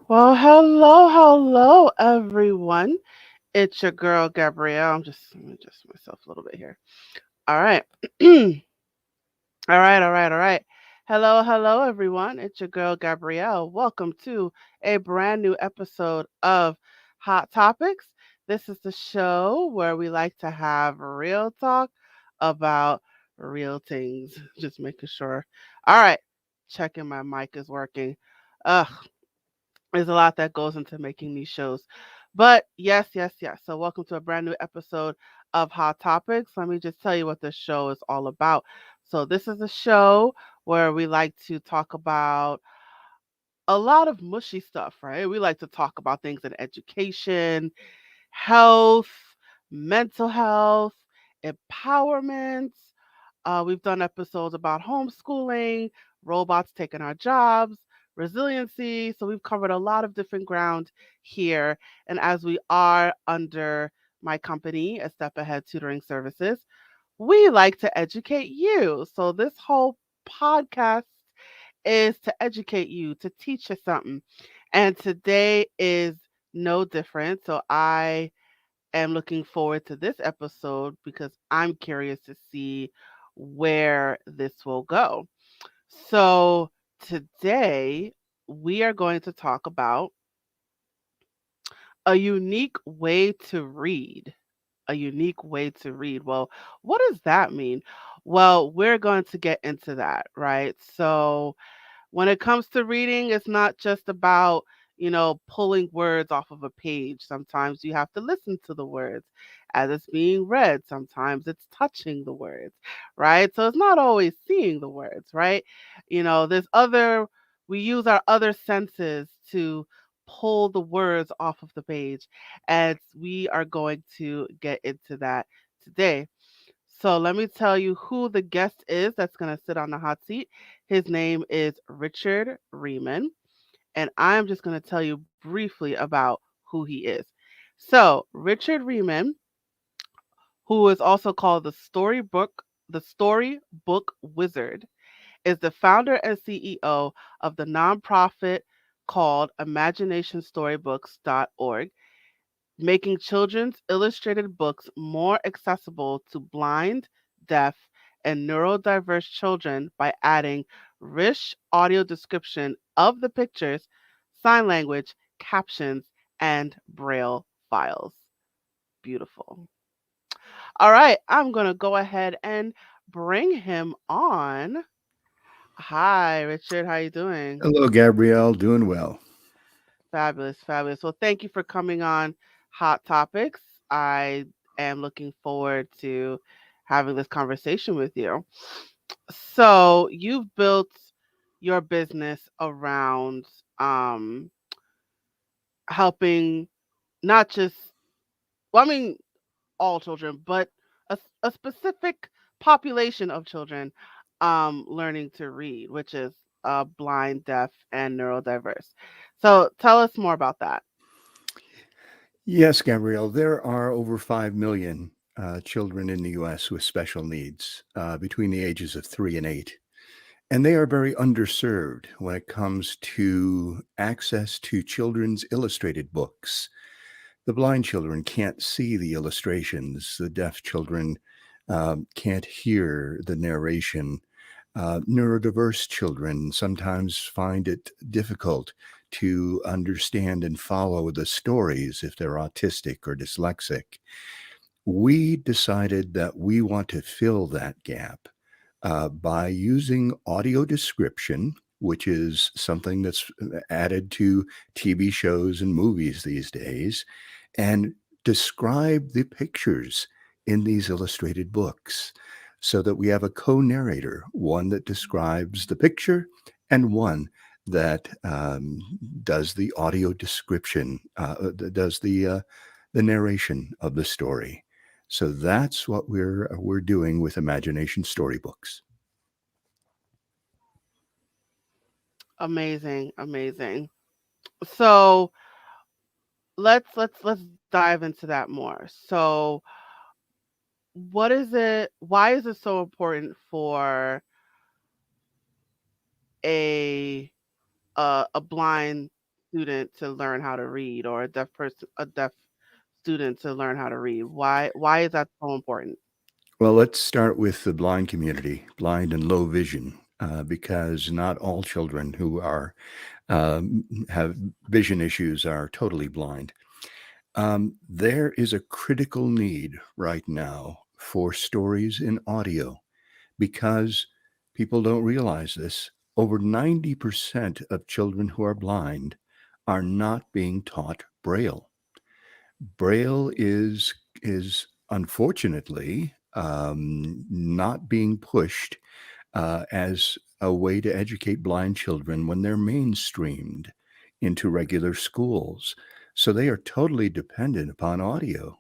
Well, hello, everyone. It's your girl Gabrielle. Let me adjust myself a little bit here. All right. all right. Hello, everyone. It's your girl Gabrielle. Welcome to a brand new episode of Hot Topics. This is the show where we like to have real talk about real things. Just making sure. All right. Checking my mic is working. Ugh, there's a lot that goes into making these shows. But yes. So, welcome to a brand new episode of Hot Topics. Let me just tell you what this show is all about. So, this is a show where we like to talk about a lot of mushy stuff, right? We like to talk about things in education, health, mental health, empowerment. We've done episodes about homeschooling, robots taking our jobs, resiliency. So we've covered a lot of different ground here. And as we are under my company, A Step Ahead Tutoring Services, we like to educate you. So this whole podcast is to educate you, to teach you something. And today is no different. So I am looking forward to this episode because I'm curious to see where this will go. So, today we are going to talk about a unique way to read. A unique way to read. Well, what does that mean? Well, we're going to get into that, right? So, when it comes to reading, it's not just about, pulling words off of a page. Sometimes you have to listen to the words as it's being read. Sometimes it's touching the words, right? So it's not always seeing the words, right? We use our other senses to pull the words off of the page. And we are going to get into that today. So let me tell you who the guest is that's going to sit on the hot seat. His name is Richard Rieman, and I'm just going to tell you briefly about who he is. So, Richard Rieman, who is also called the Storybook Wizard, is the founder and CEO of the nonprofit called ImaginationStorybooks.org, making children's illustrated books more accessible to blind, deaf, and neurodiverse children by adding rich audio description of the pictures, sign language, captions, and braille files. Beautiful. All right, I'm going to go ahead and bring him on. Hi, Richard. How you doing? Hello, Gabrielle. Doing well. Fabulous. Well, thank you for coming on Hot Topics. I am looking forward to having this conversation with you. So, you've built your business around helping not just, well, I mean, all children, but a specific population of children learning to read, which is blind, deaf, and neurodiverse. So, tell us more about that. Yes, Gabrielle, there are over 5 million children in the U.S. with special needs between the ages of 3 and 8. And they are very underserved when it comes to access to children's illustrated books. The blind children can't see the illustrations, the deaf children can't hear the narration. Neurodiverse children sometimes find it difficult to understand and follow the stories if they're autistic or dyslexic. We decided that we want to fill that gap by using audio description, which is something that's added to TV shows and movies these days, and describe the pictures in these illustrated books so that we have a co narrator, one that describes the picture and one that does the audio description, does the narration of the story. So that's what we're doing with Imagination Storybooks. Amazing. So let's dive into that more. So what is it? Why is it so important for a a blind student to learn how to read, or a deaf student to learn how to read? Why is that so important? Well, let's start with the blind community, blind and low vision, because not all children who are have vision issues are totally blind. There is a critical need right now for stories in audio because people don't realize this. Over 90% of children who are blind are not being taught Braille. Braille is unfortunately not being pushed as a way to educate blind children when they're mainstreamed into regular schools. So they are totally dependent upon audio.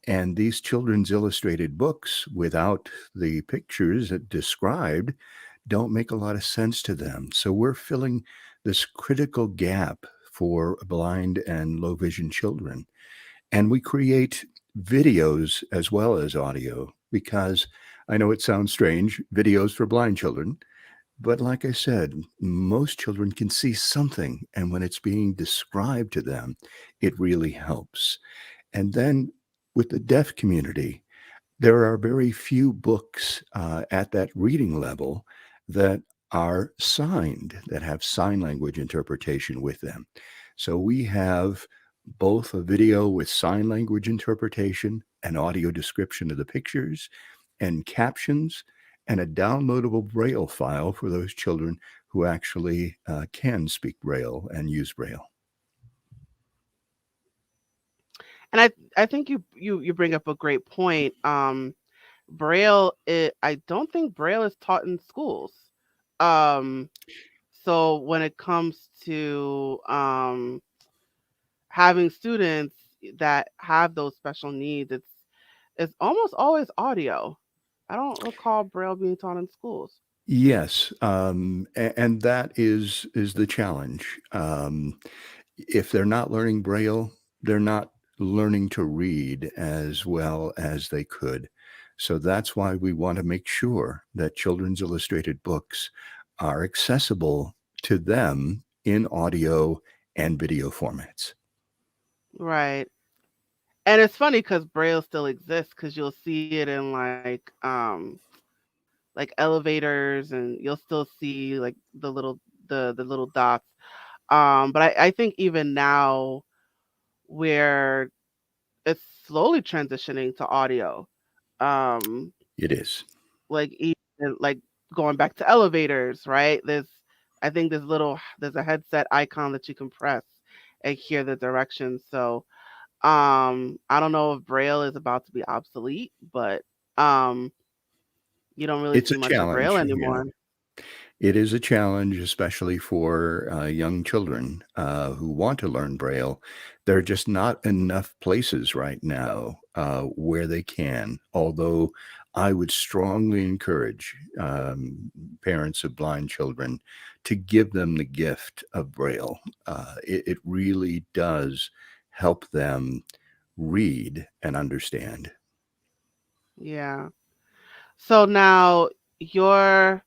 And these children's illustrated books without the pictures that described don't make a lot of sense to them. So we're filling this critical gap for blind and low vision children. And we create videos as well as audio because I know it sounds strange, videos for blind children. But like I said, most children can see something. And when it's being described to them, it really helps. And then with the deaf community, there are very few books at that reading level that are signed, that have sign language interpretation with them. So we have both a video with sign language interpretation, an audio description of the pictures, and captions, and a downloadable Braille file for those children who actually can speak Braille and use Braille. And I think you bring up a great point. Braille, I don't think Braille is taught in schools. Um, so when it comes to having students that have those special needs, it's almost always audio. I don't recall Braille being taught in schools. Yes, and that is the challenge. If they're not learning Braille, they're not learning to read as well as they could. So that's why we want to make sure that children's illustrated books are accessible to them in audio and video formats. Right. And it's funny because Braille still exists because you'll see it in like elevators, and you'll still see like the little dots. But I think even now where it's slowly transitioning to audio. Um, It is. like even like going back to elevators, right? I think there's a headset icon that you can press and hear the directions. So I don't know if Braille is about to be obsolete, but um you don't really It's see a much of Braille challenge. Yeah. anymore. It is a challenge, especially for young children who want to learn Braille. There are just not enough places right now where they can. Although I would strongly encourage parents of blind children to give them the gift of Braille. It really does help them read and understand. Yeah. So now your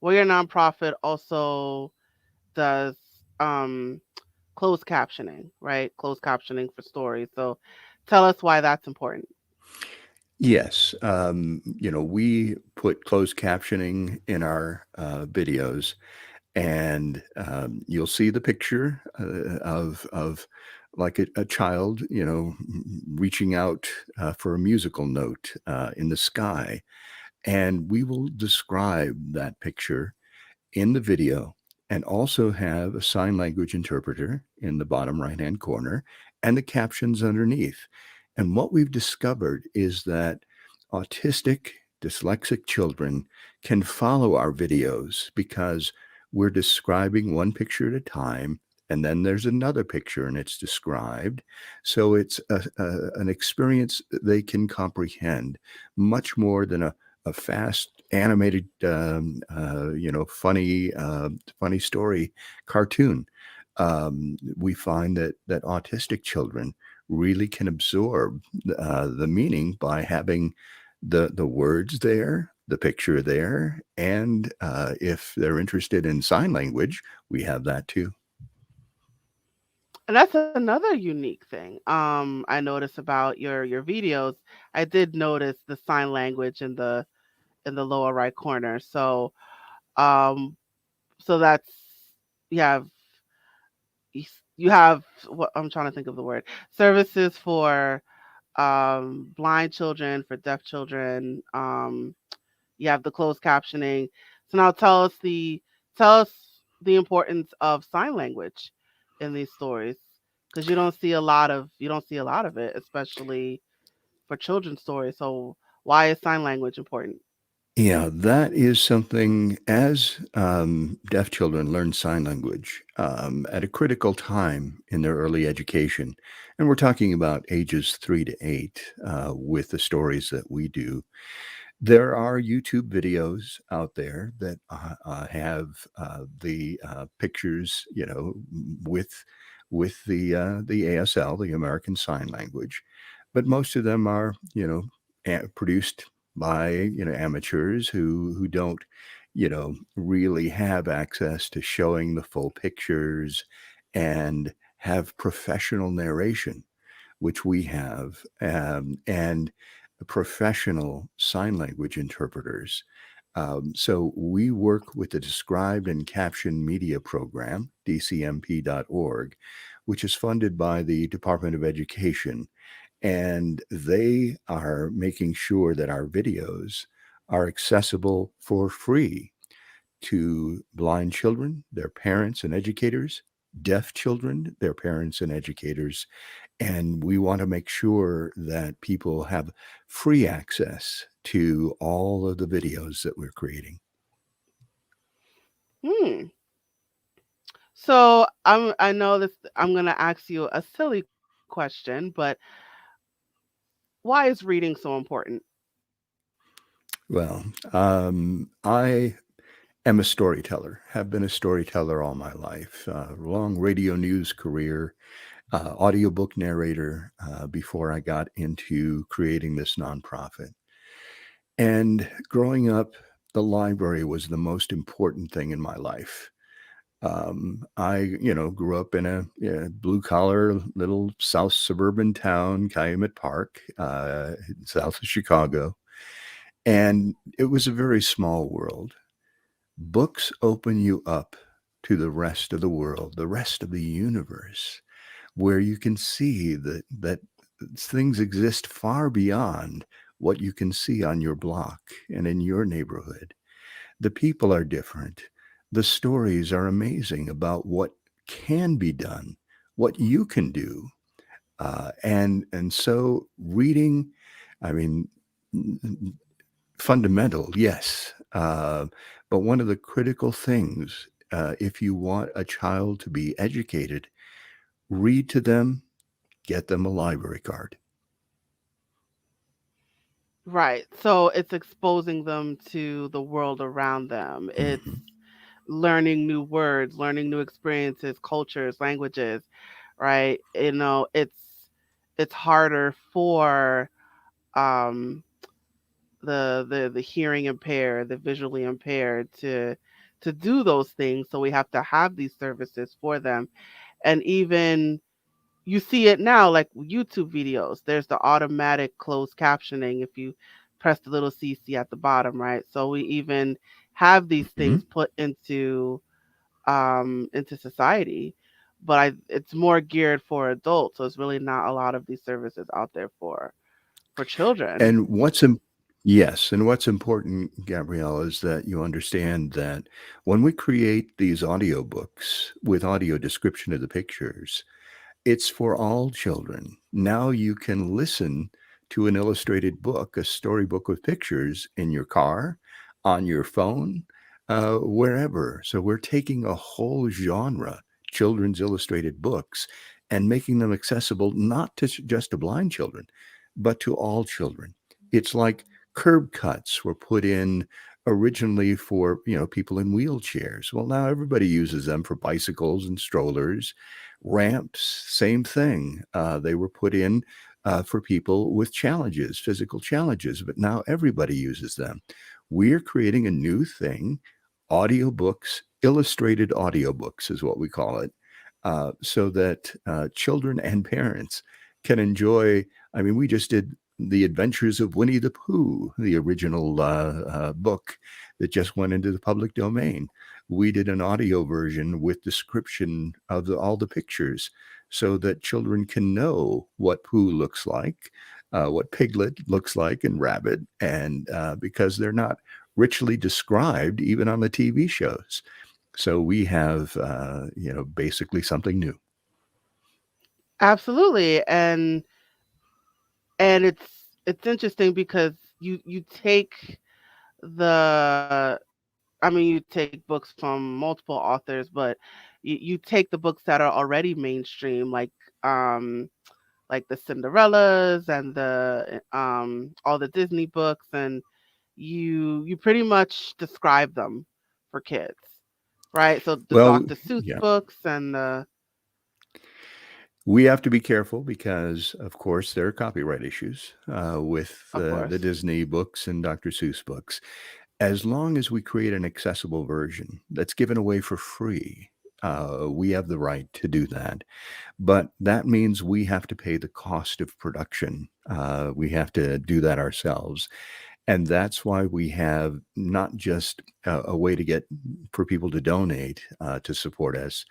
your nonprofit also does um closed captioning, right? Closed captioning for stories. So tell us why that's important. Yes, we put closed captioning in our videos, and you'll see the picture of like a child, reaching out for a musical note in the sky, and we will describe that picture in the video and also have a sign language interpreter in the bottom right hand corner and the captions underneath. And what we've discovered is that autistic, dyslexic children can follow our videos because we're describing one picture at a time. And then there's another picture and it's described. So it's an experience that they can comprehend much more than a fast animated, funny story cartoon. We find that autistic children really can absorb the meaning by having the words there, the picture there, and if they're interested in sign language, we have that too. And that's another unique thing. I noticed about your videos. I did notice the sign language in the lower right corner. Um, so that's you have you have what I'm trying to think of the word services for blind children, for deaf children. You have the closed captioning. So now tell us the importance of sign language in these stories because you don't see a lot of it, especially for children's stories. So why is sign language important? Yeah, that is something as deaf children learn sign language at a critical time in their early education. And we're talking about ages 3 to 8 with the stories that we do. There are YouTube videos out there that have the pictures, with the ASL, the American Sign Language, but most of them are, produced by amateurs who don't, really have access to showing the full pictures and have professional narration, which we have, and professional sign language interpreters. So we work with the Described and Captioned Media Program, dcmp.org, which is funded by the Department of Education. And they are making sure that our videos are accessible for free to blind children, their parents and educators, deaf children, their parents and educators, and we want to make sure that people have free access to all of the videos that we're creating. Hmm. I know this. I'm gonna ask you a silly question, but why is reading so important? Well, I am a storyteller, have been a storyteller all my life, long radio news career, audiobook narrator before I got into creating this nonprofit. And growing up, the library was the most important thing in my life. I, grew up in a blue collar little south suburban town, Calumet Park, south of Chicago. And it was a very small world. Books open you up to the rest of the world, the rest of the universe, where you can see that things exist far beyond what you can see on your block and in your neighborhood. The people are different. The stories are amazing about what can be done, what you can do. And so reading, I mean, fundamental, yes. But one of the critical things, if you want a child to be educated, read to them, get them a library card. Right. So it's exposing them to the world around them. It's Mhm. learning new words, learning new experiences, cultures, languages, right? It's harder for um the hearing impaired, the visually impaired to do those things. So we have to have these services for them. And even you see it now, like YouTube videos. There's the automatic closed captioning if you press the little CC at the bottom, right? So we even have these Mhm. things put into society, but it's more geared for adults. So it's really not a lot of these services out there for children. And yes, and what's important, Gabrielle, is that you understand that when we create these audiobooks with audio description of the pictures, it's for all children. Now you can listen to an illustrated book, a storybook with pictures in your car, on your phone, wherever. So we're taking a whole genre, children's illustrated books, and making them accessible not to just to blind children, but to all children. It's like curb cuts were put in originally for people in wheelchairs. Well, now everybody uses them for bicycles and strollers. Ramps, same thing. They were put in for people with challenges, physical challenges, but now everybody uses them. We're creating a new thing, audiobooks, illustrated audiobooks is what we call it. so that children and parents can enjoy. I mean, we just did The Adventures of Winnie the Pooh, the original book that just went into the public domain. We did an audio version with description of all the pictures so that children can know what Pooh looks like, what Piglet looks like, and Rabbit, and because they're not richly described even on the TV shows. So we have, basically something new. Absolutely. And it's interesting because you take the I mean, you take books from multiple authors, but you take the books that are already mainstream, um like the Cinderellas and the all the Disney books, and you pretty much describe them for kids, right? So the Well, Dr. Seuss yeah, books and the we have to be careful because, of course, there are copyright issues with of the course. Disney books and Dr. Seuss books. As long as we create an accessible version that's given away for free, we have the right to do that. But that means we have to pay the cost of production. We have to do that ourselves. And that's why we have not just a way to get for people to donate to support us,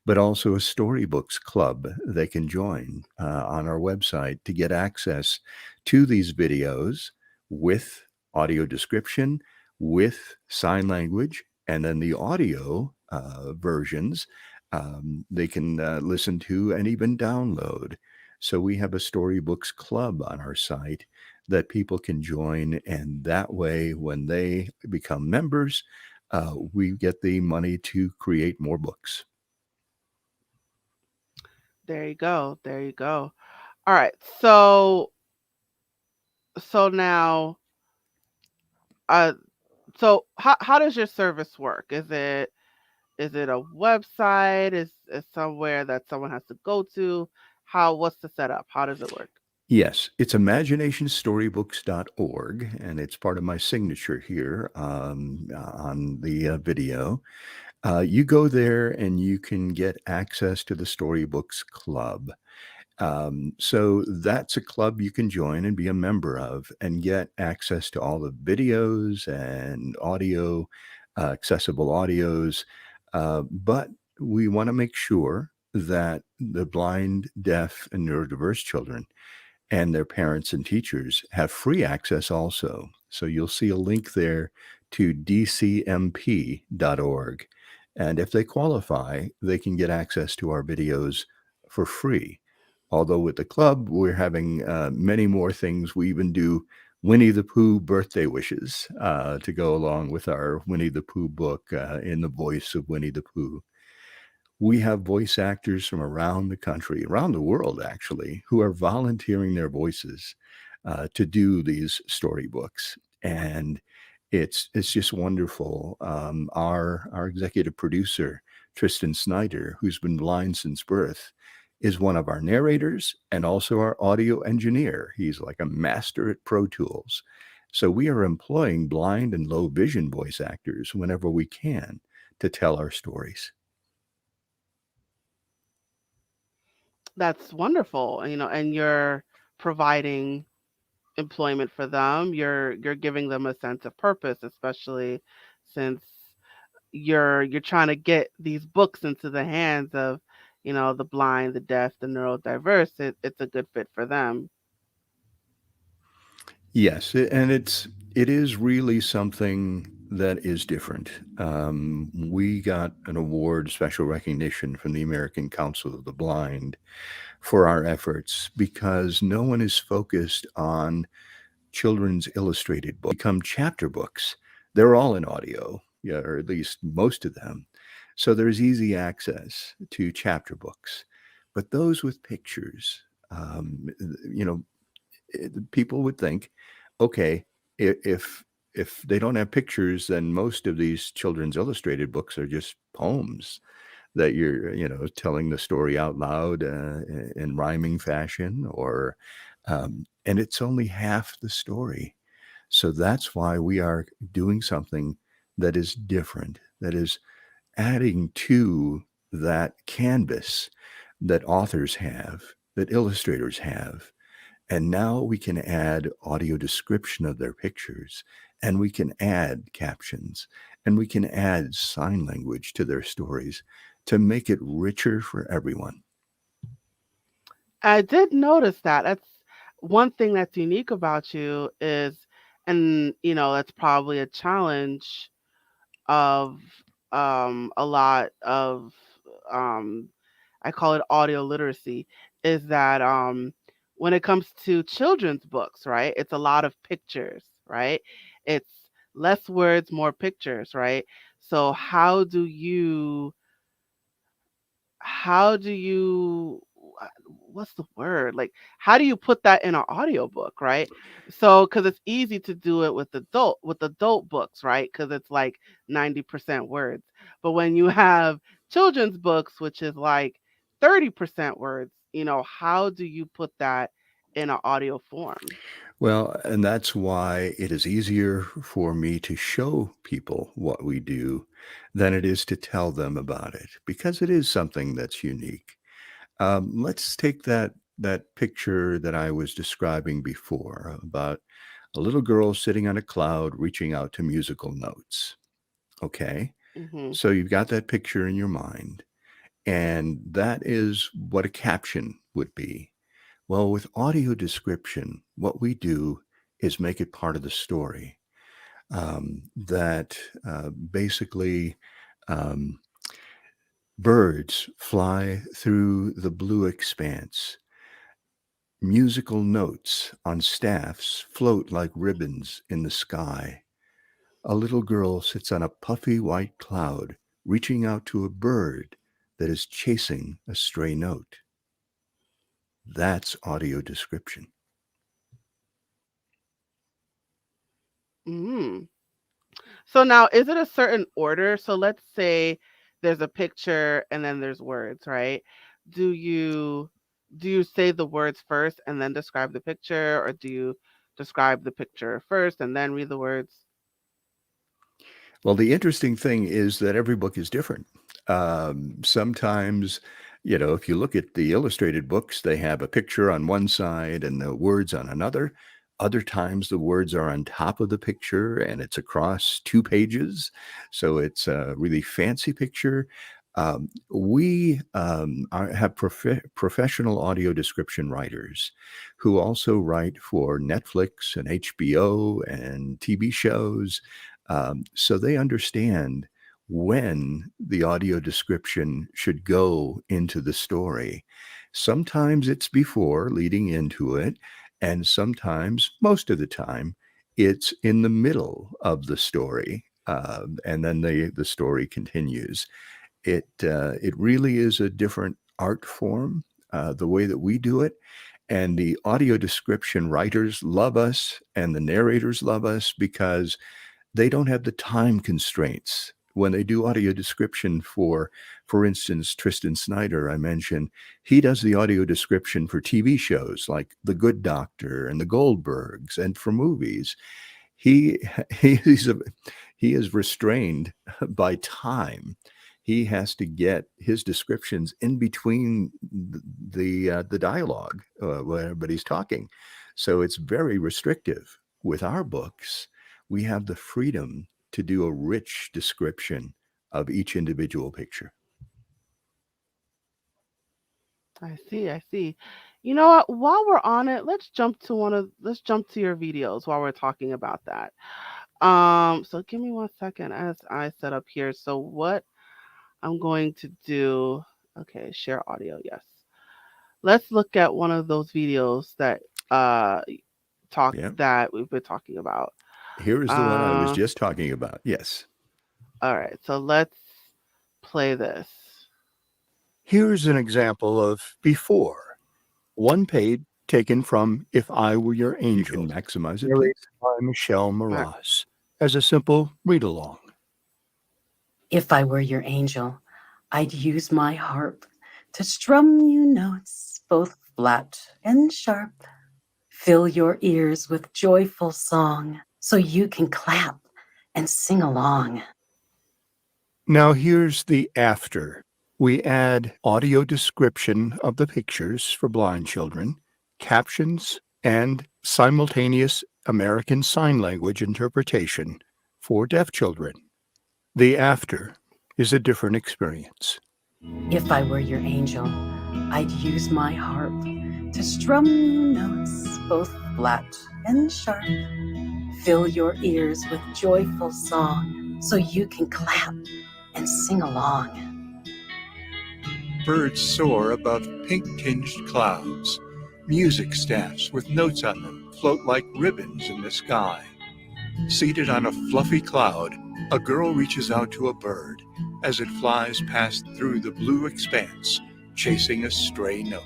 but also a Storybooks club they can join on our website to get access to these videos with audio description, with sign language, and then the audio versions they can listen to and even download. So we have a Storybooks club on our site that people can join. And that way, when they become members, we get the money to create more books. There you go. There you go. All right. So now uh so how does your service work? Is it a website? Is somewhere that someone has to go to? What's the setup? How does it work? Yes, it's imaginationstorybooks.org, and it's part of my signature here on the video. You go there and you can get access to the Storybooks Club. So that's a club you can join and be a member of and get access to all the videos and audio, accessible audios. But we want to make sure that the blind, deaf, and neurodiverse children and their parents and teachers have free access also. So you'll see a link there to dcmp.org. And if they qualify, they can get access to our videos for free. Although with the club, we're having many more things. We even do Winnie the Pooh birthday wishes to go along with our Winnie the Pooh book in the voice of Winnie the Pooh. We have voice actors from around the country, around the world actually, who are volunteering their voices to do these storybooks, and it's just wonderful. Our executive producer Tristan Snyder, who's been blind since birth, is one of our narrators and also our audio engineer. He's like a master at Pro Tools. So we are employing blind and low vision voice actors whenever we can to tell our stories. That's wonderful. And you're providing employment for them. You're giving them a sense of purpose, especially since you're trying to get these books into the hands of, the blind, the deaf, the neurodiverse. It's a good fit for them. Yes, and it is really something that is different. We got an award, special recognition from the American Council of the Blind for our efforts because no one is focused on children's illustrated books. Become chapter books. They're all in audio, yeah, or at least most of them. So there's easy access to chapter books, but those with pictures, um, you know, people would think, okay, if they don't have pictures, then most of these children's illustrated books are just poems that you're, telling the story out loud in rhyming fashion, or and it's only half the story. So that's why we are doing something that is different, that is adding to that canvas that authors have, that illustrators have. And now we can add audio description of their pictures, and we can add captions, and we can add sign language to their stories to make it richer for everyone. I did notice that. That's one thing that's unique about you is, and that's probably a challenge of a lot of um I call it audio literacy, is that when it comes to children's books, right? It's a lot of pictures, right? It's less words, more pictures, right? So how do you uh, what's the word, like, how do you put that in an audiobook, right? So because it's easy to do it with adult books, right? Because it's like 90% words. But when you have children's books, which is like 30% words, how do you put that in an audio form? Well, and that's why it is easier for me to show people what we do than it is to tell them about it because it is something that's unique. Let's take that picture that I was describing before about a little girl sitting on a cloud reaching out to musical notes. Okay, Hmm. so you've got that picture in your mind, and that is what a caption would be. Well, with audio description, what we do is make it part of the story. That basically um, birds fly through the blue expanse. Musical notes on staffs float like ribbons in the sky. A little girl sits on a puffy white cloud, reaching out to a bird that is chasing a stray note. That's audio description. Mm. So now, is it a certain order? So let's say there's a picture and then there's words, right? Do you do you say the words first and then describe the picture, or do you describe the picture first and then read the words? Well, the interesting thing is that every book is different. Sometimes, if you look at the illustrated books, they have a picture on one side and the words on another. Other times, the words are on top of the picture and it's across two pages. So it's a really fancy picture. We have professional audio description writers who also write for Netflix and HBO and TV shows, so they understand when the audio description should go into the story. Sometimes it's before, leading into it, and sometimes, most of the time, it's in the middle of the story, and then the story continues. It really is a different art form, the way that we do it. And the audio description writers love us, and the narrators love us because they don't have the time constraints when they do audio description for instance, Tristan Snyder, I mentioned. He does the audio description for TV shows like The Good Doctor and The Goldbergs, and for movies. He he's a, he is restrained by time. He has to get his descriptions in between the dialogue when everybody's talking, so it's very restrictive. With our books, we have the freedom to do a rich description of each individual picture. I see, I see. You know what? While we're on it, let's jump to your videos while we're talking about that. So give me 1 second as I set up here. So what I'm going to do, okay, share audio, yes. Let's look at one of those videos that uh talk Yeah. that we've been talking about. Here is the one I was Uh just talking about. Yes. all right, so let's play this. Here's an example of before. One page taken from If I Were Your You Angel, can maximize it, narrated please. by Michelle All right. Moroz, as a simple read along. If I were your angel, I'd use my harp to strum you notes, both flat and sharp. Fill your ears with joyful song so you can clap and sing along. Now here's the after. We add audio description of the pictures for blind children, captions, and simultaneous American Sign Language interpretation for deaf children. The after is a different experience. If I were your angel, I'd use my harp to strum you notes, both flat and sharp. Fill your ears with joyful song so you can clap and sing along. Birds soar above pink-tinged clouds. Music staffs with notes on them float like ribbons in the sky. Seated on a fluffy cloud, a girl reaches out to a bird as it flies past through the blue expanse, chasing a stray note.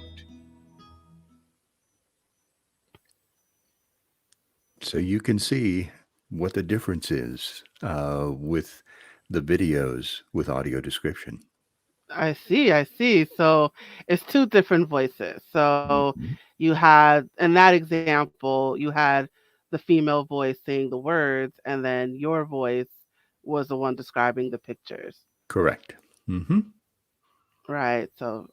So you can see what the difference is with the videos with audio description. I see, I see. So it's two different voices. So Mhm. you had, in that example, you had the female voice saying the words, and then your voice was the one describing the pictures. Correct. Mm-hmm. Right. So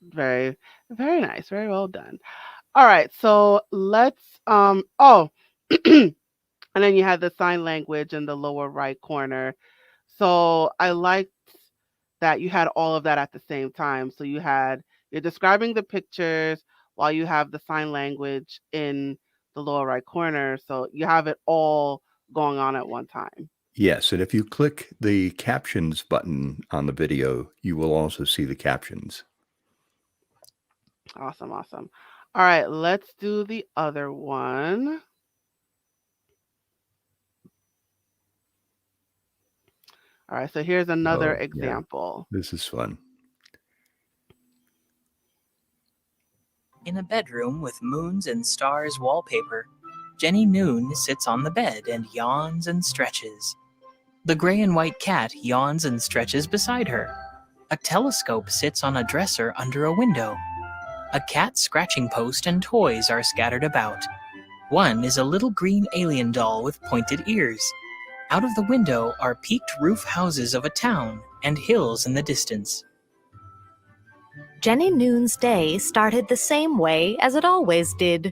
very, very nice. Very well done. All right. So and then you had the sign language in the lower right corner. So I liked that you had all of that at the same time. So you're describing the pictures while you have the sign language in the lower right corner. So you have it all going on at one time. Yes, and if you click the captions button on the video, you will also see the captions. Awesome, awesome. All right, let's do the other one. All right, so here's another Oh, yeah, example. this is fun. In a bedroom with moons and stars wallpaper, Jenny Noon sits on the bed and yawns and stretches. The gray and white cat yawns and stretches beside her. A telescope sits on a dresser under a window. A cat scratching post and toys are scattered about. One is a little green alien doll with pointed ears. Out of the window are peaked roof houses of a town and hills in the distance. Jenny Noon's day started the same way as it always did.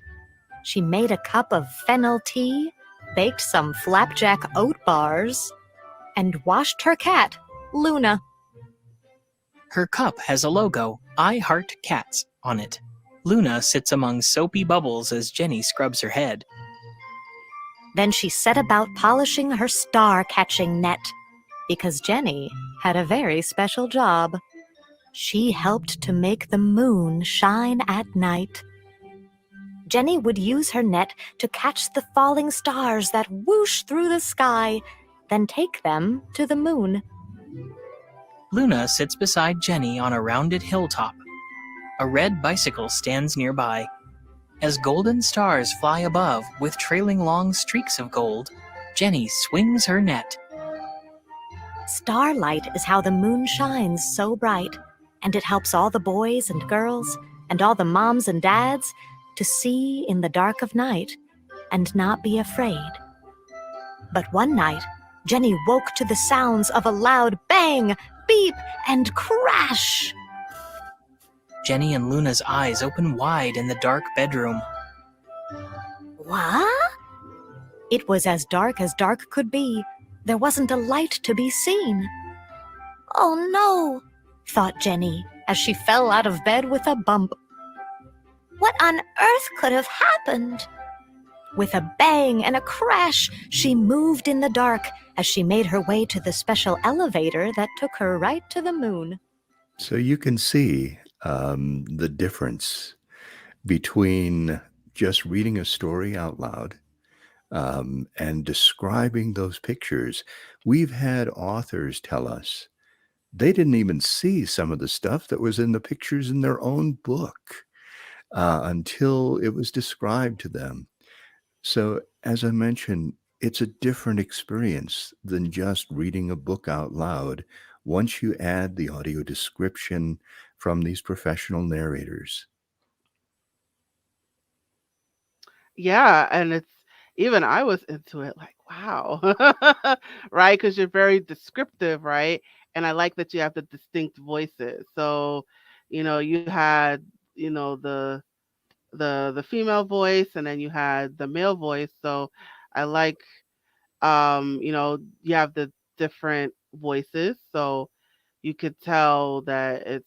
She made a cup of fennel tea, baked some flapjack oat bars, and washed her cat, Luna. Her cup has a logo, I Heart Cats, on it. Luna sits among soapy bubbles as Jenny scrubs her head. Then she set about polishing her star-catching net, because Jenny had a very special job. She helped to make the moon shine at night. Jenny would use her net to catch the falling stars that whoosh through the sky, then take them to the moon. Luna sits beside Jenny on a rounded hilltop. A red bicycle stands nearby. As golden stars fly above with trailing long streaks of gold, Jenny swings her net. Starlight is how the moon shines so bright, and it helps all the boys and girls and all the moms and dads to see in the dark of night and not be afraid. But one night, Jenny woke to the sounds of a loud bang, beep, and crash. Jenny and Luna's eyes open wide in the dark bedroom. What? It was as dark could be. There wasn't a light to be seen. Oh no, thought Jenny as she fell out of bed with a bump. What on earth could have happened? With a bang and a crash, she moved in the dark as she made her way to the special elevator that took her right to the moon. So you can see the difference between just reading a story out loud and describing those pictures. We've had authors tell us they didn't even see some of the stuff that was in the pictures in their own book until it was described to them. So, as I mentioned, it's a different experience than just reading a book out loud once you add the audio description from these professional narrators. Yeah, and it's even I was into it like, wow. Right? Because you're very descriptive, right? And I like that you have the distinct voices. So, you had, the female voice, and then you had the male voice. So I like, you have the different voices. So you could tell that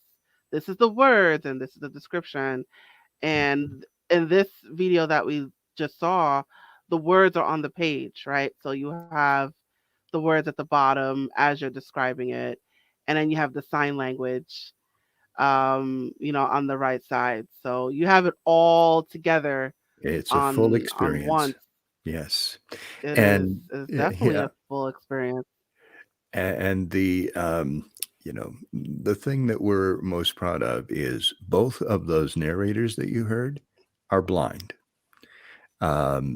this is the words and this is the description. And in this video that we just saw, the words are on the page, right? So you have the words at the bottom as you're describing it, and then you have the sign language, on the right side. So you have it all together It's a full on experience. once. Yes. It is And is definitely yeah, a full experience. and the thing that we're most proud of is both of those narrators that you heard are blind.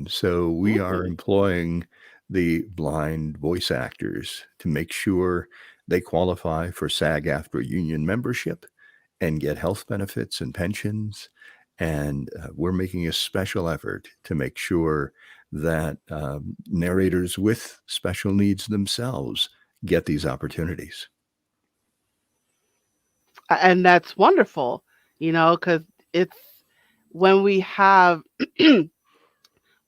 So we are Mm. employing the blind voice actors to make sure they qualify for SAG-AFTRA union membership and get health benefits and pensions. And we're making a special effort to make sure that narrators with special needs themselves get these opportunities. And that's wonderful, because it's when we have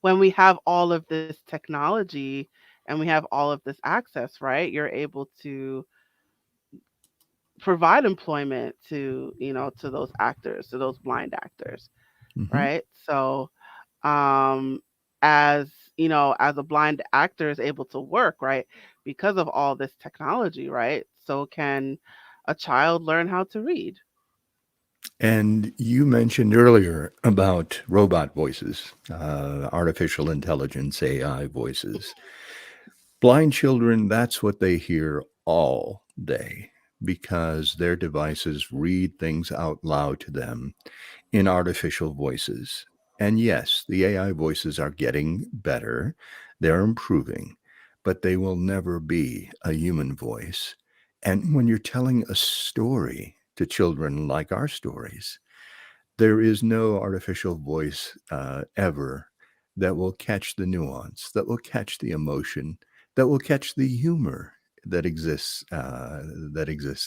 when we have all of this technology and we have all of this access, right? You're able to provide employment to, to those actors, to those blind actors, Mhm. right? So, um as as a blind actor is able to work, right, because of all this technology, right, so can a child learn how to read. And you mentioned earlier about robot voices, artificial intelligence, AI voices. Blind children, that's what they hear all day because their devices read things out loud to them in artificial voices. And yes, the AI voices are getting better, they're improving, but they will never be a human voice. And when you're telling a story to children like our stories, there is no artificial voice ever that will catch the nuance, that will catch the emotion, that will catch the humor that exists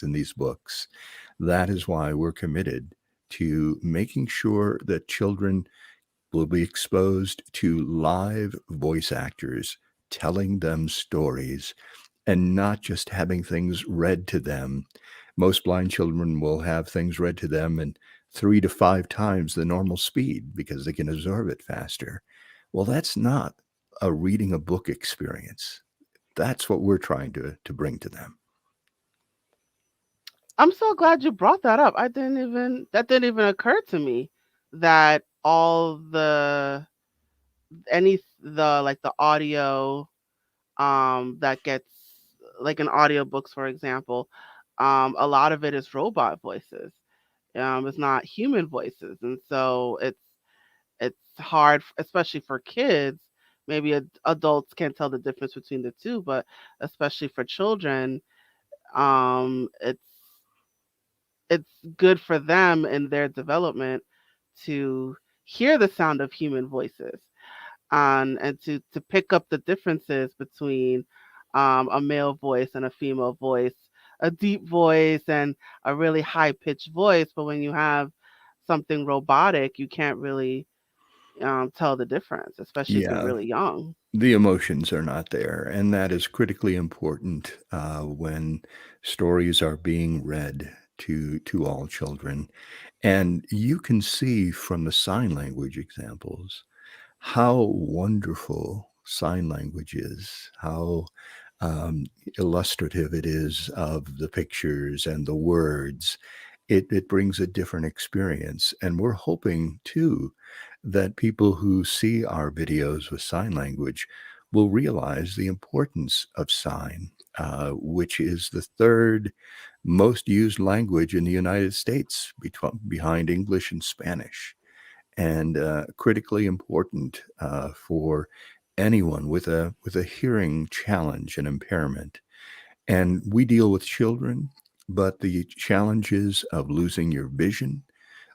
in these books. That is why we're committed to making sure that children will be exposed to live voice actors telling them stories and not just having things read to them. Most blind children will have things read to them in 3 to 5 times the normal speed because they can absorb it faster. Well, that's not a reading a book experience. That's what we're trying to bring to them. I'm so glad you brought that up. That didn't even occur to me that all the like the audio that gets, like in audiobooks, for example, a lot of it is robot voices. It's not human voices, and so it's hard, especially for kids. Maybe adults can't tell the difference between the two, but especially for children, it's good for them in their development to hear the sound of human voices, and to pick up the differences between a male voice and a female voice, a deep voice and a really high pitched voice. But when you have something robotic, you can't really tell the difference, especially if they're Yeah, really young. the emotions are not there. And that is critically important when stories are being read to all children. And you can see from the sign language examples how wonderful sign language is, how um, illustrative it is of the pictures and the words. It brings a different experience. And we're hoping too that people who see our videos with sign language will realize the importance of sign, which is the third most used language in the United States behind English and Spanish, and critically important for anyone with a hearing challenge and impairment. And we deal with children, but the challenges of losing your vision,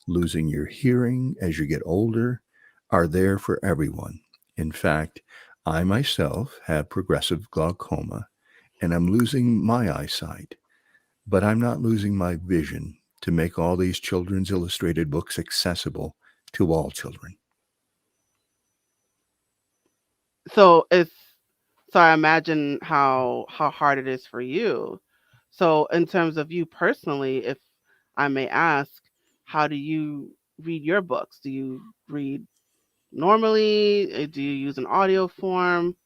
losing your hearing as you get older, are there for everyone. In fact, I myself have progressive glaucoma, and I'm losing my eyesight. but I'm not losing my vision to make all these children's illustrated books accessible to all children. So it's so I imagine how hard it is for you. So in terms of you personally, if I may ask, how do you read your books? Do you read normally? Do you use an audio form?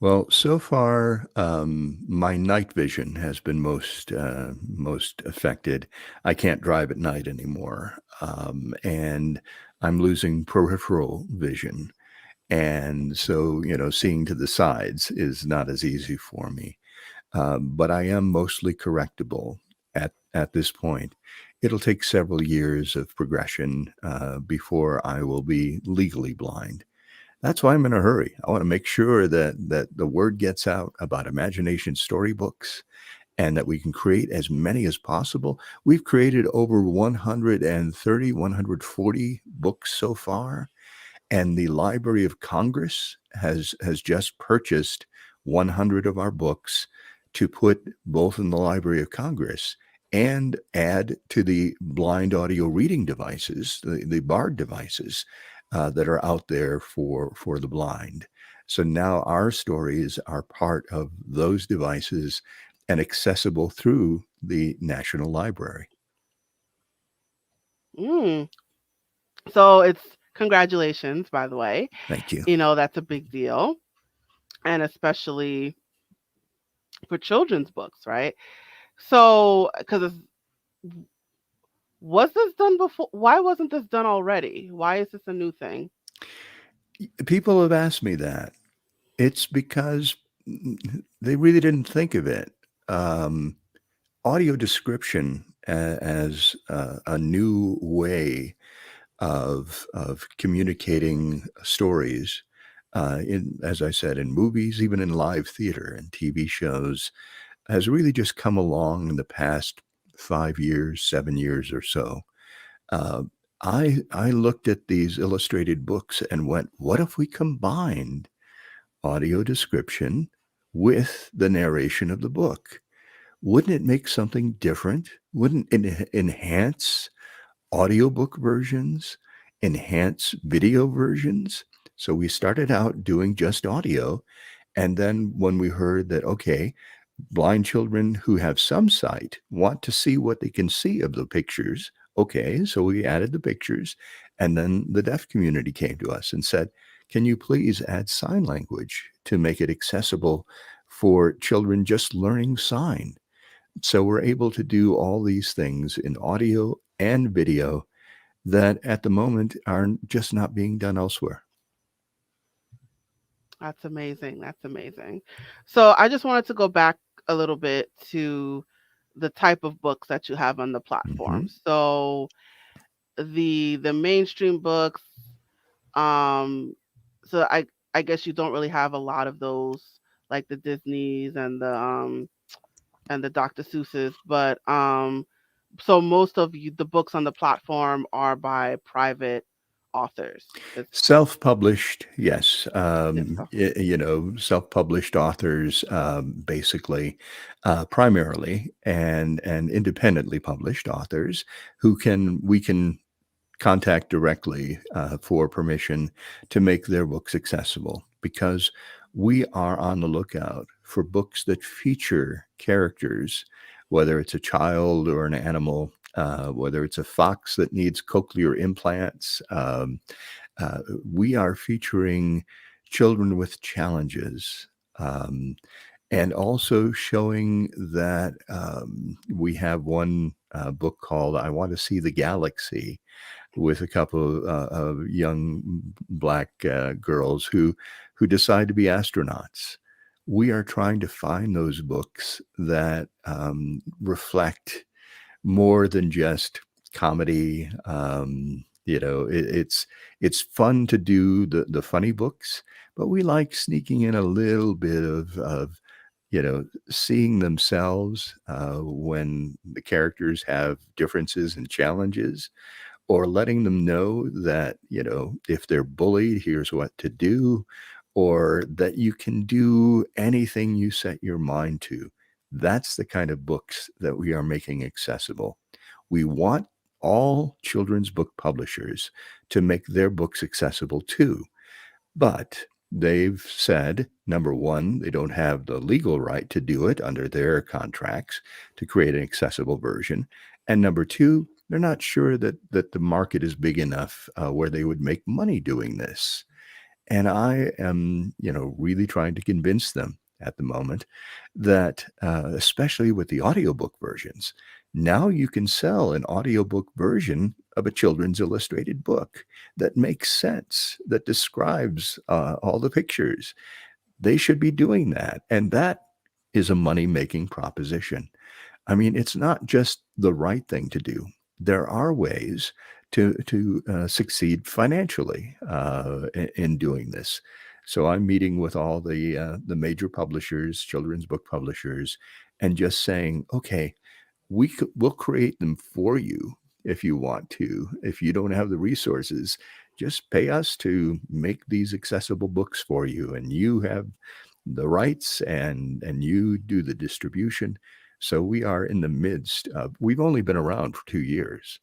Well, so far, my night vision has been most affected. I can't drive at night anymore, and I'm losing peripheral vision, and so seeing to the sides is not as easy for me. But I am mostly correctable at this point. It'll take several years of progression before I will be legally blind. That's why I'm in a hurry. I want to make sure that the word gets out about imagination storybooks and that we can create as many as possible. We've created over 130, 140 books so far, and the Library of Congress has just purchased 100 of our books to put both in the Library of Congress and add to the blind audio reading devices, the BARD devices that are out there for the blind. So now our stories are part of those devices and accessible through the National Library. Mm. So it's congratulations, by the way. Thank you. That's a big deal, and especially for children's books, right? So, because was this done before? Why wasn't this done already? Why is this a new thing? People have asked me that. It's because they really didn't think of it. Um, Audio description as a new way of communicating stories, as I said, in movies, even in live theater and TV shows, has really just come along in the past 5 years, 7 years or so. Uh, I looked at these illustrated books and went, what if we combined audio description with the narration of the book? Wouldn't it make something different? Wouldn't it enhance audiobook versions, enhance video versions? So we started out doing just audio. And then when we heard that, okay, blind children who have some sight want to see what they can see of the pictures. Okay, so we added the pictures. And then the deaf community came to us and said, can you please add sign language to make it accessible for children just learning sign? So we're able to do all these things in audio and video that at the moment are just not being done elsewhere. That's amazing. That's amazing. So I just wanted to go back a little bit to the type of books that you have on the Mm-hmm. platform. So the mainstream books, um, so I guess you don't really have a lot of those, like the Disneys and the Dr. Seuss's, but so most of the books on the platform are by private authors. Self-published, yes. Yes. So Self-published authors, basically, primarily, and independently published authors we can contact directly for permission to make their books accessible, because we are on the lookout for books that feature characters, whether it's a child or an animal, whether it's a fox that needs cochlear implants. We are featuring children with challenges. And also showing that we have one book called I Want to See the Galaxy, with a couple of young black girls who decide to be astronauts. We are trying to find those books that reflect more than just comedy. It's fun to do the funny books, but we like sneaking in a little bit of seeing themselves when the characters have differences and challenges, or letting them know that, if they're bullied, here's what to do, or that you can do anything you set your mind to. That's the kind of books that we are making accessible. We want all children's book publishers to make their books accessible too. But they've said, number one, they don't have the legal right to do it under their contracts to create an accessible version. And number two, they're not sure that the market is big enough where they would make money doing this. And I am, really trying to convince them at the moment that, especially with the audiobook versions, now you can sell an audiobook version of a children's illustrated book that makes sense, that describes all the pictures. They should be doing that. And that is a money making proposition. I mean, it's not just the right thing to do. There are ways to succeed financially in doing this. So I'm meeting with all the major publishers, children's book publishers, and just saying, okay, we'll create them for you if you want to. If you don't have the resources, just pay us to make these accessible books for you, and you have the rights and you do the distribution. So we are in the midst of, we've only been around for 2 years.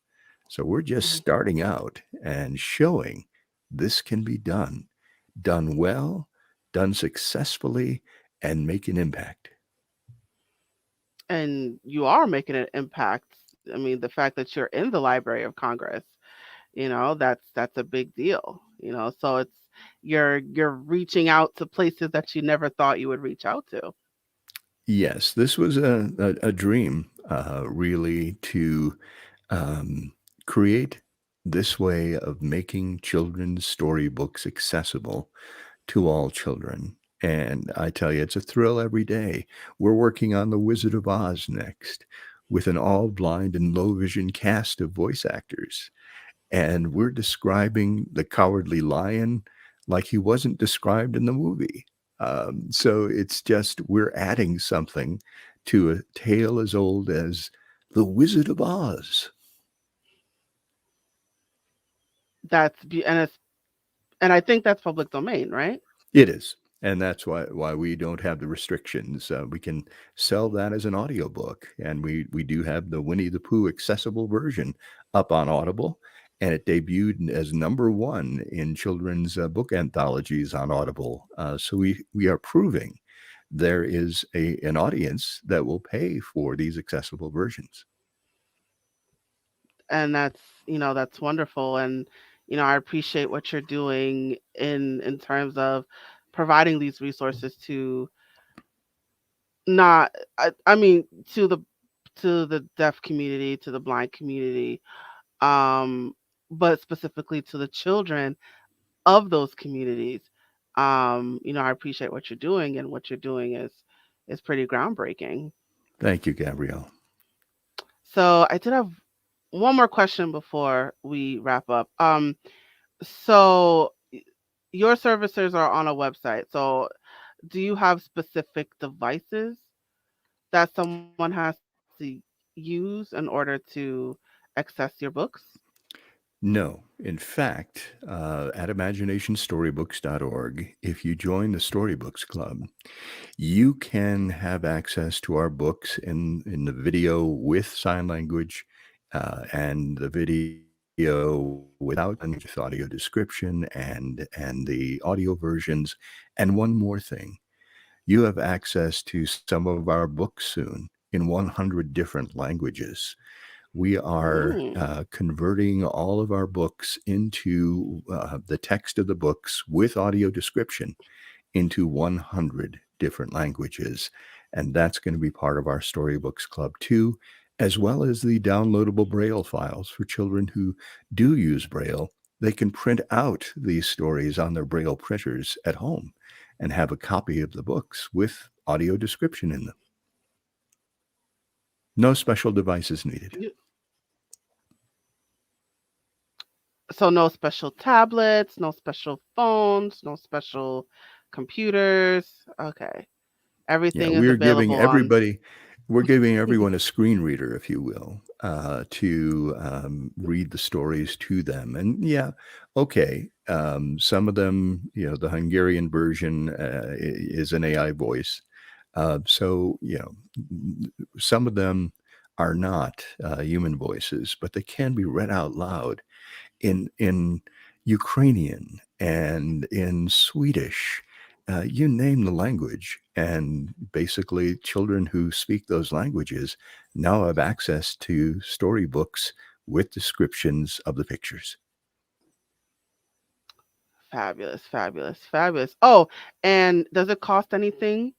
So we're just Mhm. starting out and showing this can be done well, done successfully, and make an impact. And you are making an impact. I mean, the fact that you're in the Library of Congress, that's a big deal. So you're reaching out to places that you never thought you would reach out to. Yes, this was a dream, really, to um, create this way of making children's storybooks accessible to all children. And I tell you, it's a thrill every day. We're working on The Wizard of Oz next with an all blind and low vision cast of voice actors. And we're describing the Cowardly Lion like he wasn't described in the movie. So it's just we're adding something to a tale as old as The Wizard of Oz. And I think that's public domain, right? It is. And that's why we don't have the restrictions. We can sell that as an audiobook. And we do have the Winnie the Pooh accessible version up on Audible. And it debuted as #1 in children's book anthologies on Audible. So we are proving there is an audience that will pay for these accessible versions. And that's wonderful. And I appreciate what you're doing in terms of providing these resources to not I mean to the deaf community, to the blind community, um, but specifically to the children of those communities. I appreciate what you're doing, and what you're doing is pretty groundbreaking. Thank you, Gabrielle. So I did have one more question before we wrap up. So your services are on a website. So do you have specific devices that someone has to use in order to access your books? No. In fact, at imaginationstorybooks.org, if you join the Storybooks Club, you can have access to our books in the video with sign language and the video without with audio description and the audio versions. And one more thing, you have access to some of our books soon in 100 different languages. We are Mm. converting all of our books into the text of the books with audio description into 100 different languages. And that's going to be part of our Storybooks Club too, as well as the downloadable Braille files for children who do use Braille. They can print out these stories on their Braille printers at home and have a copy of the books with audio description in them. No special devices needed. You- So no special tablets, no special phones, no special computers. Okay. Yeah, Everything is available on. we're giving everyone a screen reader, if you will, to read the stories to them. And yeah, okay, some of them, the Hungarian version is an AI voice. So, some of them are not human voices, but they can be read out loud in Ukrainian and in Swedish. You name the language, and basically, children who speak those languages now have access to storybooks with descriptions of the pictures. Fabulous, fabulous, fabulous. Oh, and does it cost anything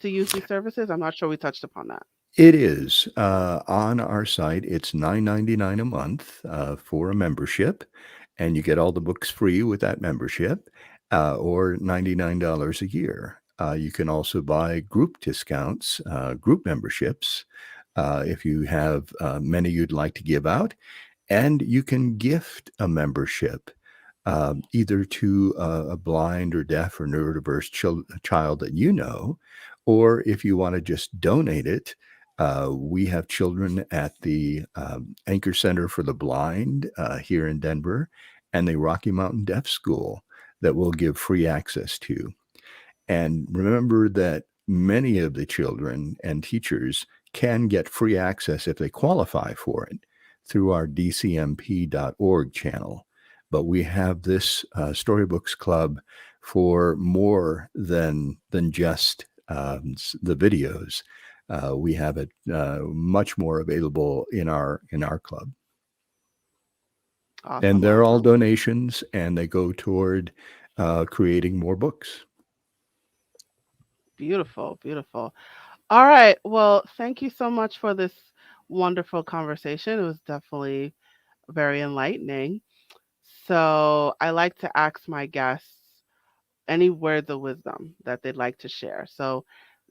to use these services? I'm not sure we touched upon that. It is on our site. It's $9.99 a month for a membership, and you get all the books free with that membership, or $99 a year. You can also buy group discounts, group memberships, if you have many you'd like to give out, and you can gift a membership. Either to a blind or deaf or neurodiverse child that you know, or if you want to just donate it, we have children at the Anchor Center for the Blind here in Denver and the Rocky Mountain Deaf School that we'll give free access to. And remember that many of the children and teachers can get free access if they qualify for it through our dcmp.org channel. But we have this Storybooks Club for more than just the videos. We have it much more available in our club. Awesome, And they're all awesome. donations, and they go toward creating more books. Beautiful, beautiful. All right. Well, thank you so much for this wonderful conversation. It was definitely very enlightening. So, I like to ask my guests any words of wisdom that they'd like to share. So,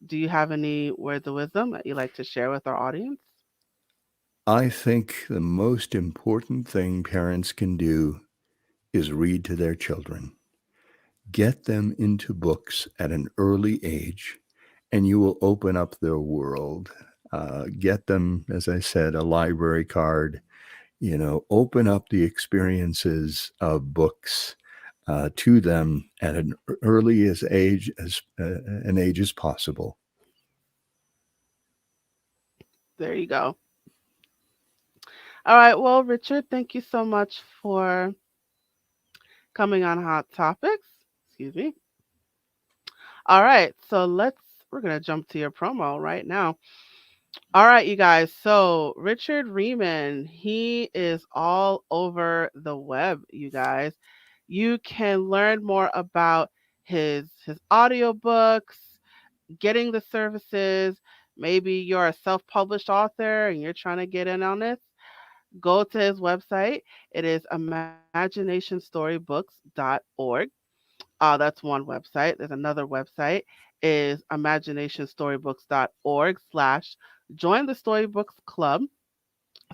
do you have any words of wisdom that you'd like to share with our audience? I think the most important thing parents can do is read to their children. Get them into books at an early age, and you will open up their world. Get them, as I said, a library card. Open up the experiences of books to them at an early an age as possible. There you go. All right. Well, Richard, thank you so much for coming on Hot Topics. Excuse me. All right. So, we're going to jump to your promo right now. All right, you guys. So, Richard Rieman, he is all over the web, you guys. You can learn more about his audiobooks, getting the services. Maybe you're a self-published author and you're trying to get in on this. Go to his website. It is imaginationstorybooks.org. That's one website. There's another website is imaginationstorybooks.org slash join the Storybooks Club.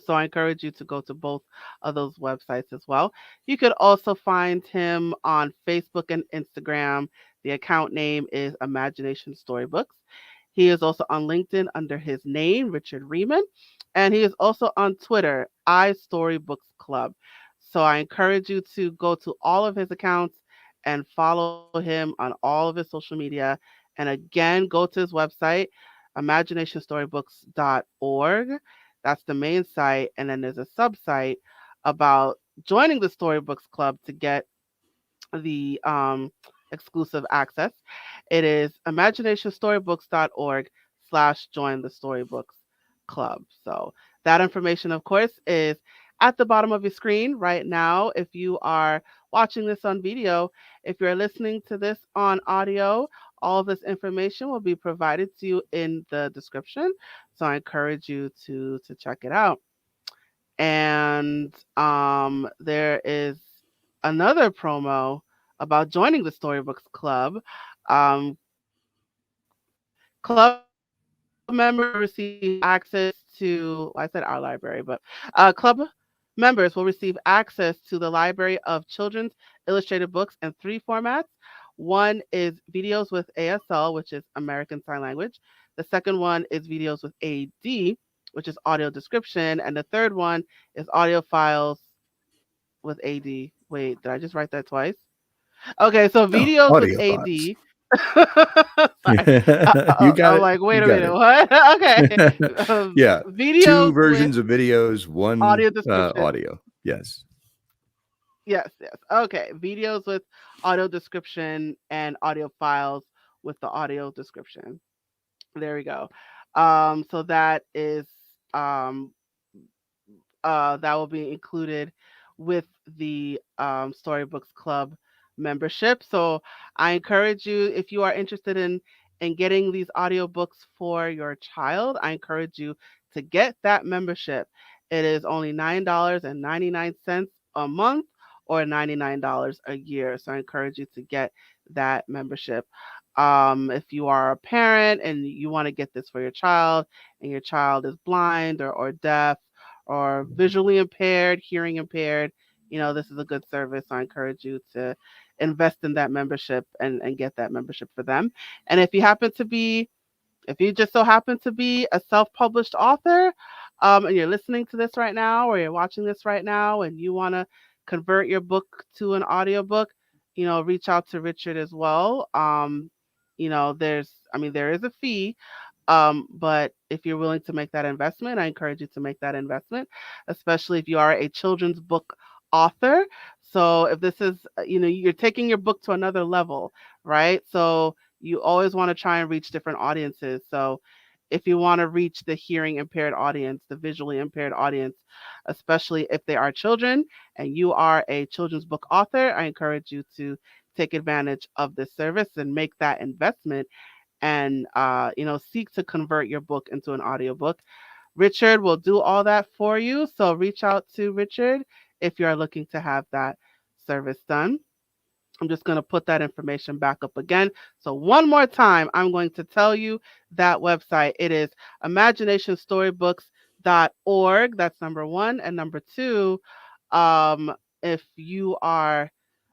So I encourage you to go to both of those websites as well. You could also find him on Facebook and Instagram. The account name is Imagination Storybooks. He is also on LinkedIn under his name, Richard Rieman. And he is also on Twitter, iStorybooks Club. So I encourage you to go to all of his accounts and follow him on all of his social media. And again, go to his website, imaginationstorybooks.org. That's the main site. And then there's a sub-site about joining the Storybooks Club to get the exclusive access. It is imaginationstorybooks.org slash join the Storybooks Club. So that information, of course, is at the bottom of your screen right now. If you are watching this on video, if you're listening to this on audio, all of this information will be provided to you in the description. So I encourage you to check it out. And there is another promo about joining the Storybooks Club. Um, Club members will receive access to, well, I said our library, but club members will receive access to the library of children's illustrated books in three formats. One is videos with ASL, which is American Sign Language. The second one is videos with AD, which is audio description. And the third one is audio files with AD. Wait, did I just write that twice? Okay, so No, videos with audio files. AD. Sorry. You got I'm it. like, You wait a got minute, it. what? Okay. Yeah. Two Videos with versions of videos, one audio description. audio. Yes. Yes, yes. Okay. Videos with audio description and audio files with the audio description. There we go. So that is um that will be included with the Storybooks Club membership. So I encourage you, if you are interested in getting these audiobooks for your child, I encourage you to get that membership. It is only $9.99 a month or $99 a year. So I encourage you to get that membership. If you are a parent and you want to get this for your child, and your child is blind or deaf or visually impaired, hearing impaired, this is a good service. I encourage you to invest in that membership and get that membership for them. And if you just so happen to be a self-published author, and you're listening to this right now or you're watching this right now and you want to convert your book to an audiobook, reach out to Richard as well. There is a fee, but if you're willing to make that investment, I encourage you to make that investment, especially if you are a children's book author. So if this is, you're taking your book to another level, right? So you always want to try and reach different audiences. So if you want to reach the hearing impaired audience, the visually impaired audience, especially if they are children and you are a children's book author, I encourage you to take advantage of this service and make that investment and seek to convert your book into an audiobook. Richard will do all that for you. So reach out to Richard if you are looking to have that service done. I'm just going to put that information back up again. So one more time, I'm going to tell you that website. It is imaginationstorybooks.org. That's number one. And number two, if you are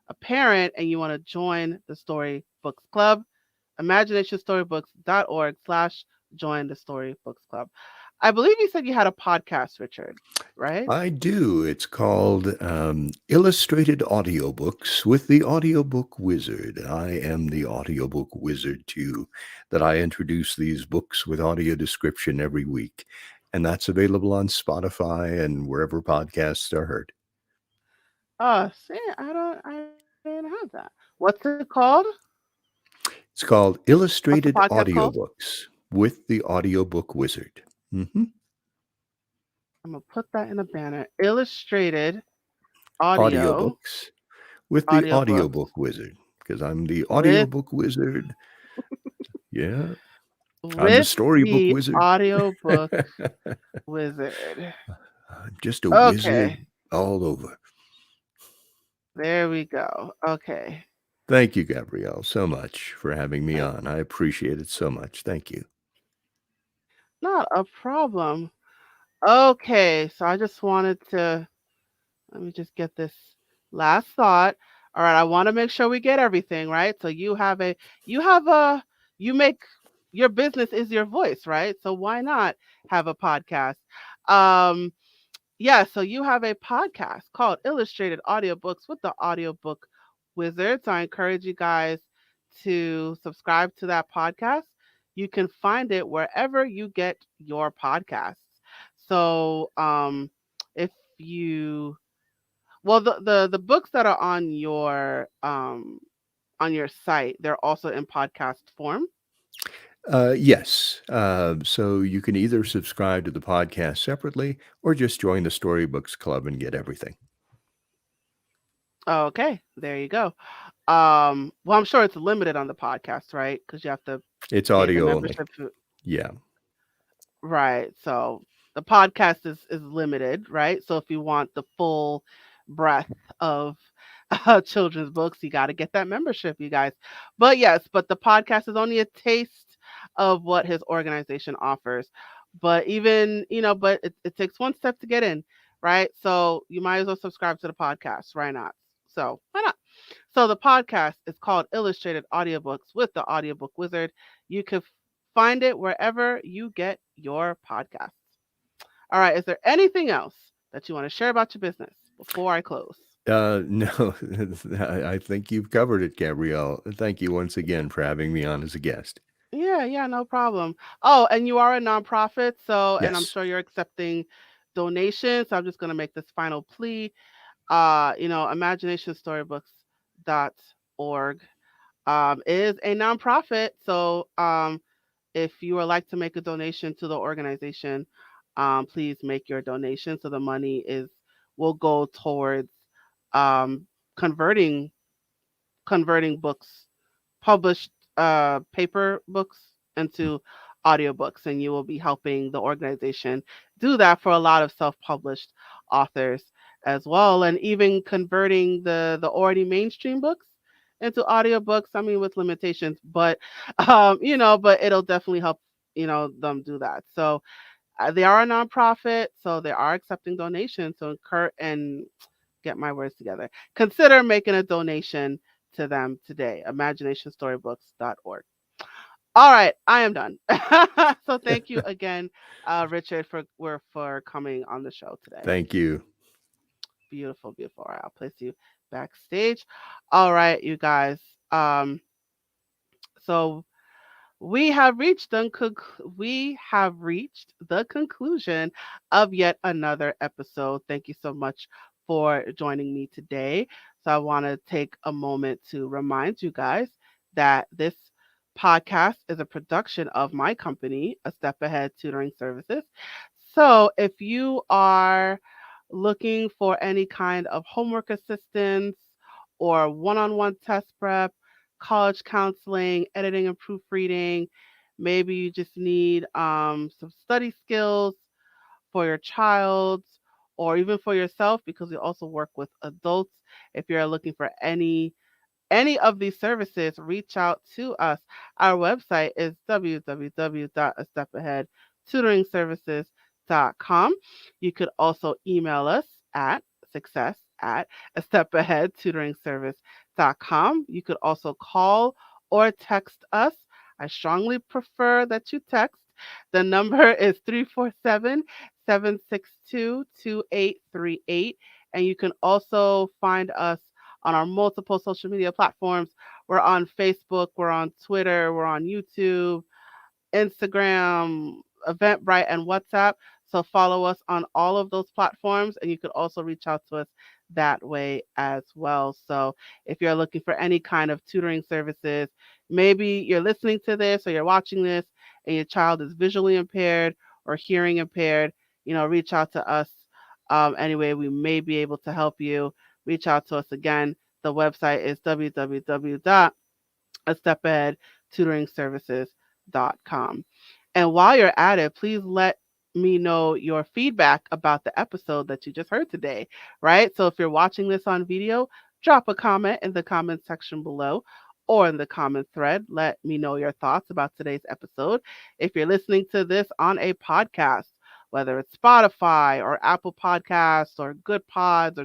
a parent and you want to join the Storybooks Club, imaginationstorybooks.org/join the Storybooks Club. I believe you said you had a podcast, Richard, right? I do. It's called Illustrated Audiobooks with the Audiobook Wizard. I am the audiobook wizard too, that I introduce these books with audio description every week. And that's available on Spotify and wherever podcasts are heard. See, I didn't have that. What's it called? It's called What's the Illustrated podcast called? Audiobooks with the Audiobook Wizard. Mm-hmm. I'm gonna put that in a banner. Illustrated audio Audiobooks with the audiobooks Audiobook Wizard, because I'm the with audiobook wizard. Yeah, I'm the with storybook the wizard. audiobook wizard. I'm just a wizard Okay, all over. there we go. Okay. Thank you, Gabrielle, so much for having me on. I appreciate it so much. Thank you. Not a problem. Okay, so I just wanted to let me just get this last thought. All right, I want to make sure we get everything, right? So you have a you make your business is your voice, right? So why not have a podcast? Um yeah, so you have a podcast called Illustrated Audiobooks with the Audiobook Wizard. So I encourage you guys to subscribe to that podcast. You can find it wherever you get your podcasts. So if you well the books that are on your site, they're also in podcast form. Yes. So you can either subscribe to the podcast separately or just join the Storybooks Club and get everything. Okay, there you go. Well, I'm sure it's limited on the podcast, right? Because you have to It's pay the audio only. membership fee. Yeah. Right. So the podcast is limited, right? So if you want the full breadth of children's books, you got to get that membership, you guys. But yes, but the podcast is only a taste of what his organization offers. But even, but it takes one step to get in, right? So you might as well subscribe to the podcast. Why not? So why not? So the podcast is called Illustrated Audiobooks with the Audiobook Wizard. You can find it wherever you get your podcasts. All right. Is there anything else that you want to share about your business before I close? No, I think you've covered it, Gabrielle. Thank you once again for having me on as a guest. Yeah, yeah, no problem. Oh, and you are a nonprofit, so and I'm Yes. sure you're accepting donations. So I'm just gonna make this final plea. Imaginationstorybooks.org is a nonprofit. So if you would like to make a donation to the organization, please make your donation. So the money is will go towards um, converting converting books, published paper books, into audiobooks, and you will be helping the organization do that for a lot of self-published authors as well, and even converting the already mainstream books into audiobooks. I mean, with limitations, but but it'll definitely help them do that. So they are a nonprofit, so they are accepting donations. So incur and get my words together. Consider making a donation to them today. ImaginationStorybooks.org. All right, I am done. So thank you again, Richard, for coming on the show today. Thank you. Beautiful, beautiful. All right, I'll place you backstage. All right, you guys. Um, so we have reached the conclusion of yet another episode. Thank you so much for joining me today. So I want to take a moment to remind you guys that this podcast is a production of my company, A Step Ahead Tutoring Services. So if you are looking for any kind of homework assistance or one-on-one test prep, college counseling, editing and proofreading. Maybe you just need some study skills for your child or even for yourself, because we also work with adults. If you're looking for any of these services, reach out to us. Our website is www.astepaheadtutoringservices.com. You could also email us at success@a-step-ahead-tutoring-service.com. You could also call or text us. I strongly prefer that you text. The number is 347-762-2838. And you can also find us on our multiple social media platforms. We're on Facebook, we're on Twitter, we're on YouTube, Instagram, Eventbrite, and WhatsApp. So follow us on all of those platforms, and you could also reach out to us that way as well. So if you're looking for any kind of tutoring services, maybe you're listening to this or you're watching this and your child is visually impaired or hearing impaired, reach out to us. Anyway, we may be able to help you. Reach out to us again. The website is www.astepaheadtutoringservices.com. And while you're at it, please let me know your feedback about the episode that you just heard today, right? So if you're watching this on video, drop a comment in the comment section below or in the comment thread. Let me know your thoughts about today's episode. If you're listening to this on a podcast, whether it's Spotify or Apple Podcasts or Good Pods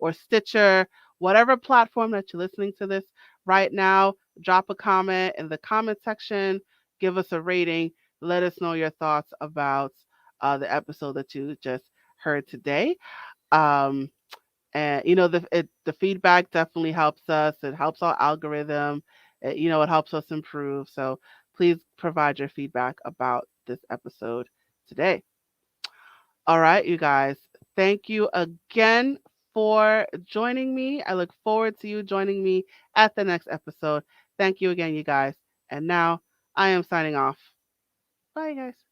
or Stitcher, whatever platform that you're listening to this right now, drop a comment in the comment section, give us a rating, let us know your thoughts about the episode that you just heard today. Um, and the feedback definitely helps us. It helps our algorithm. It helps us improve. So please provide your feedback about this episode today. All right, you guys. Thank you again for joining me. I look forward to you joining me at the next episode. Thank you again, you guys. And now I am signing off. Bye, guys.